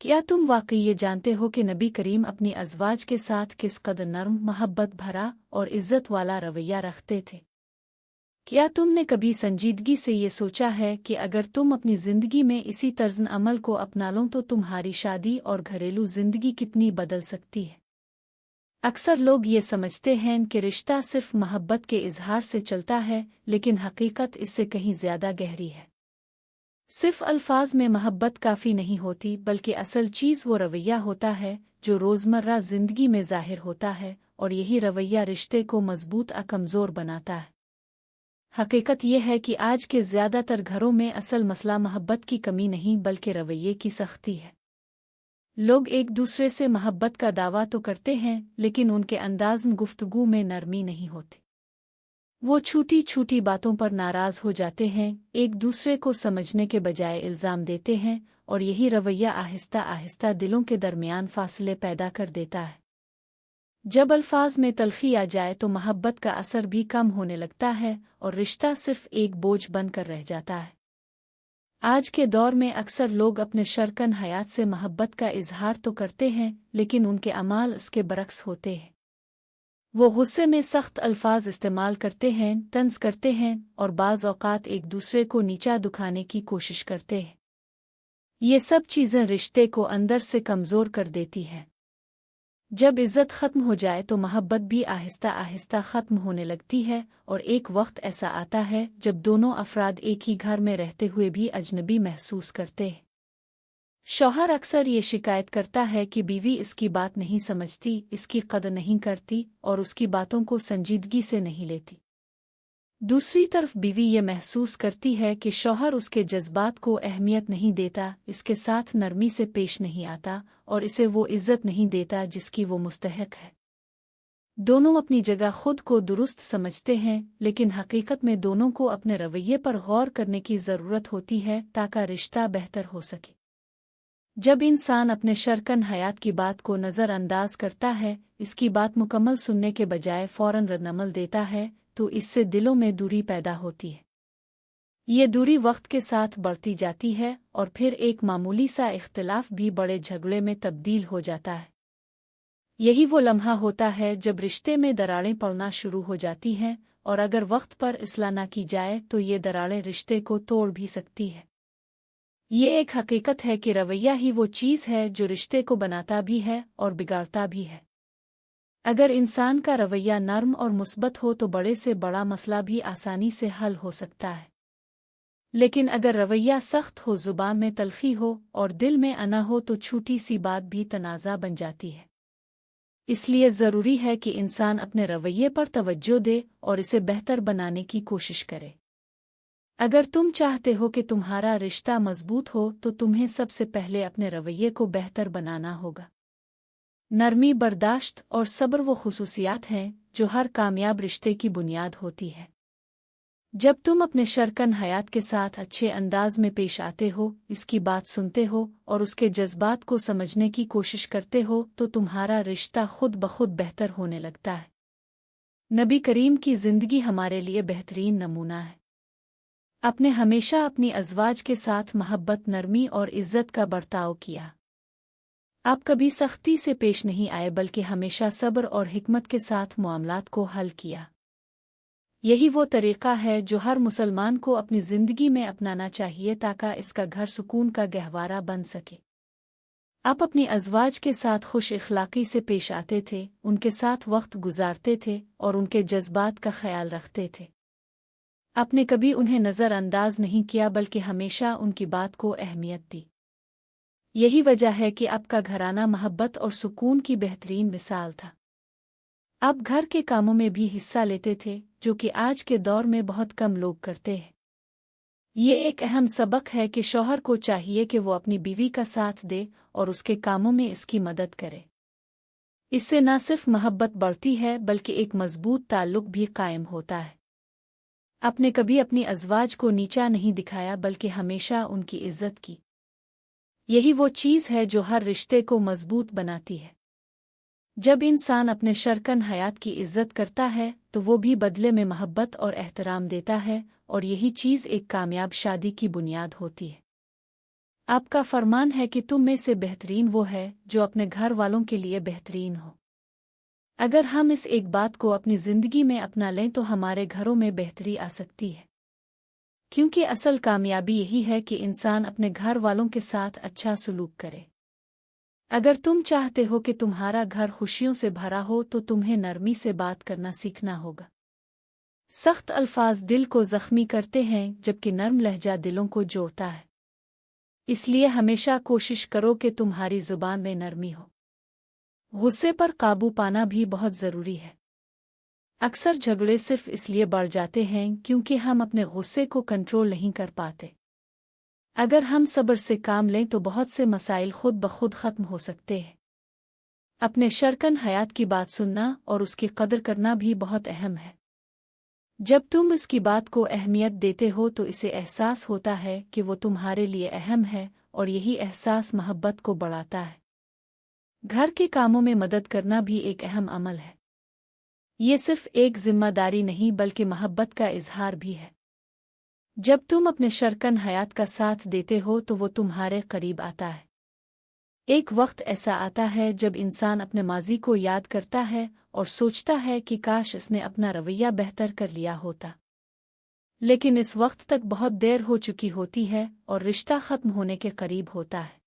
क्या तुम वाकई ये जानते हो कि नबी करीम अपनी अज़वाज के साथ किस कदर नर्म, मोहब्बत भरा और इज़्ज़त वाला रवैया रखते थे? क्या तुमने कभी संजीदगी से ये सोचा है कि अगर तुम अपनी ज़िंदगी में इसी तर्ज़ अमल को अपना लो तो तुम्हारी शादी और घरेलू ज़िंदगी कितनी बदल सकती है? अक्सर लोग ये समझते हैं कि रिश्ता सिर्फ मोहब्बत के इजहार से चलता है, लेकिन हकीकत इससे कहीं ज़्यादा गहरी है। सिर्फ अल्फाज में मोहब्बत काफ़ी नहीं होती, बल्कि असल चीज़ वो रवैया होता है जो रोज़मर्रा ज़िंदगी में ज़ाहिर होता है, और यही रवैया रिश्ते को मजबूत और कमज़ोर बनाता है। हकीकत यह है कि आज के ज़्यादातर घरों में असल मसला मोहब्बत की कमी नहीं बल्कि रवैये की सख्ती है। लोग एक दूसरे से मोहब्बत का दावा तो करते हैं, लेकिन उनके अंदाज़ गुफ्तगू में नरमी नहीं होती। वो छोटी छोटी बातों पर नाराज़ हो जाते हैं, एक दूसरे को समझने के बजाय इल्ज़ाम देते हैं, और यही रवैया आहिस्ता आहिस्ता दिलों के दरमियान फासले पैदा कर देता है। जब अल्फाज में तल्खी आ जाए तो मोहब्बत का असर भी कम होने लगता है और रिश्ता सिर्फ एक बोझ बनकर रह जाता है। आज के दौर में अक्सर लोग अपने शरकन हयात से मोहब्बत का इजहार तो करते हैं, लेकिन उनके अमाल इसके बरक्स होते हैं। वो गुस्से में सख्त अल्फाज इस्तेमाल करते हैं, तंज करते हैं और बाज़ औक़ात एक दूसरे को नीचा दिखाने की कोशिश करते हैं। ये सब चीज़ें रिश्ते को अंदर से कमज़ोर कर देती हैं। जब इज़्ज़त ख़त्म हो जाए तो मोहब्बत भी आहिस्ता आहिस्ता ख़त्म होने लगती है, और एक वक्त ऐसा आता है जब दोनों अफराद एक ही घर में रहते हुए भी अजनबी महसूस करते हैं। शौहर अक्सर ये शिकायत करता है कि बीवी इसकी बात नहीं समझती, इसकी कदर नहीं करती और उसकी बातों को संजीदगी से नहीं लेती। दूसरी तरफ बीवी ये महसूस करती है कि शौहर उसके जज्बात को अहमियत नहीं देता, इसके साथ नरमी से पेश नहीं आता और इसे वो इज़्ज़त नहीं देता जिसकी वो मुस्तहक है। दोनों अपनी जगह खुद को दुरुस्त समझते हैं, लेकिन हकीकत में दोनों को अपने रवैये पर गौर करने की ज़रूरत होती है ताकि रिश्ता बेहतर हो सके। जब इंसान अपने शरकन हयात की बात को नज़रअंदाज करता है, इसकी बात मुकम्मल सुनने के बजाय फ़ौरन रद्दअमल देता है, तो इससे दिलों में दूरी पैदा होती है। ये दूरी वक्त के साथ बढ़ती जाती है और फिर एक मामूली सा इख्तिलाफ भी बड़े झगड़े में तब्दील हो जाता है। यही वो लम्हा होता है जब रिश्ते में दरारें पड़ना शुरू हो जाती हैं, और अगर वक्त पर इस्लाह न की जाए तो ये दरारें रिश्ते को तोड़ भी सकती है। ये एक हकीकत है कि रवैया ही वो चीज़ है जो रिश्ते को बनाता भी है और बिगाड़ता भी है। अगर इंसान का रवैया नर्म और मुस्बत हो तो बड़े से बड़ा मसला भी आसानी से हल हो सकता है, लेकिन अगर रवैया सख्त हो, ज़ुबान में तल्खी हो और दिल में अना हो तो छोटी सी बात भी तनाज़ा बन जाती है। इसलिए ज़रूरी है कि इंसान अपने रवैये पर तवज्जो दे और इसे बेहतर बनाने की कोशिश करे। अगर तुम चाहते हो कि तुम्हारा रिश्ता मजबूत हो तो तुम्हें सबसे पहले अपने रवैये को बेहतर बनाना होगा। नरमी, बर्दाश्त और सब्र वो खुसूसियात हैं जो हर कामयाब रिश्ते की बुनियाद होती है। जब तुम अपने शरकन हयात के साथ अच्छे अंदाज में पेश आते हो, इसकी बात सुनते हो और उसके जज्बात को समझने की कोशिश करते हो, तो तुम्हारा रिश्ता खुद ब खुद बेहतर होने लगता है। नबी करीम की ज़िंदगी हमारे लिए बेहतरीन नमूना है। आपने हमेशा अपनी अज़वाज के साथ मोहब्बत, नरमी और इज़्ज़त का बर्ताव किया। आप कभी सख्ती से पेश नहीं आए, बल्कि हमेशा सब्र और हिकमत के साथ मामलात को हल किया। यही वो तरीक़ा है जो हर मुसलमान को अपनी ज़िंदगी में अपनाना चाहिए ताकि इसका घर सुकून का गहवारा बन सके। आप अपनी अज़वाज के साथ खुश इखलाक़ी से पेश आते थे, उनके साथ वक्त गुजारते थे और उनके जज्बात का ख्याल रखते थे। आपने कभी उन्हें नज़रअंदाज नहीं किया, बल्कि हमेशा उनकी बात को अहमियत दी। यही वजह है कि आपका घराना मोहब्बत और सुकून की बेहतरीन मिसाल था। आप घर के कामों में भी हिस्सा लेते थे, जो कि आज के दौर में बहुत कम लोग करते हैं। ये एक अहम सबक है कि शौहर को चाहिए कि वो अपनी बीवी का साथ दे और उसके कामों में इसकी मदद करे। इससे न सिर्फ मोहब्बत बढ़ती है, बल्कि एक मजबूत ताल्लुक भी कायम होता है। आपने कभी अपनी अज़वाज को नीचा नहीं दिखाया, बल्कि हमेशा उनकी इज़्ज़त की। यही वो चीज़ है जो हर रिश्ते को मजबूत बनाती है। जब इंसान अपने शरकन हयात की इज़्ज़त करता है तो वो भी बदले में मोहब्बत और एहतराम देता है, और यही चीज़ एक कामयाब शादी की बुनियाद होती है। आपका फरमान है कि तुम में से बेहतरीन वो है जो अपने घर वालों के लिए बेहतरीन हो। अगर हम इस एक बात को अपनी ज़िंदगी में अपना लें तो हमारे घरों में बेहतरी आ सकती है, क्योंकि असल कामयाबी यही है कि इंसान अपने घर वालों के साथ अच्छा सलूक करे। अगर तुम चाहते हो कि तुम्हारा घर खुशियों से भरा हो तो तुम्हें नरमी से बात करना सीखना होगा। सख्त अल्फाज दिल को ज़ख्मी करते हैं जबकि नर्म लहजा दिलों को जोड़ता है। इसलिए हमेशा कोशिश करो कि तुम्हारी ज़ुबान में नरमी हो। गुस्से पर काबू पाना भी बहुत ज़रूरी है। अक्सर झगड़े सिर्फ इसलिए बढ़ जाते हैं क्योंकि हम अपने गुस्से को कंट्रोल नहीं कर पाते। अगर हम सब्र से काम लें तो बहुत से मसाइल खुद ब खुद ख़त्म हो सकते हैं। अपने शरकन हयात की बात सुनना और उसकी कदर करना भी बहुत अहम है। जब तुम इसकी बात को अहमियत देते हो तो इसे एहसास होता है कि वो तुम्हारे लिए अहम है और यही एहसास मोहब्बत को बढ़ाता है। घर के कामों में मदद करना भी एक अहम अमल है। ये सिर्फ एक जिम्मेदारी नहीं बल्कि मोहब्बत का इजहार भी है। जब तुम अपने शरकन हयात का साथ देते हो तो वो तुम्हारे करीब आता है। एक वक्त ऐसा आता है जब इंसान अपने माजी को याद करता है और सोचता है कि काश इसने अपना रवैया बेहतर कर लिया होता, लेकिन इस वक्त तक बहुत देर हो चुकी होती है और रिश्ता ख़त्म होने के करीब होता है।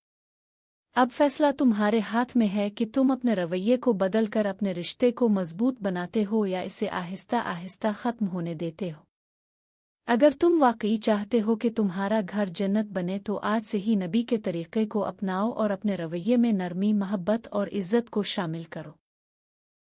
अब फैसला तुम्हारे हाथ में है कि तुम अपने रवैये को बदल कर अपने रिश्ते को मजबूत बनाते हो या इसे आहिस्ता आहिस्ता ख़त्म होने देते हो। अगर तुम वाकई चाहते हो कि तुम्हारा घर जन्नत बने तो आज से ही नबी के तरीक़े को अपनाओ और अपने रवैये में नरमी, मोहब्बत और इज़्ज़त को शामिल करो।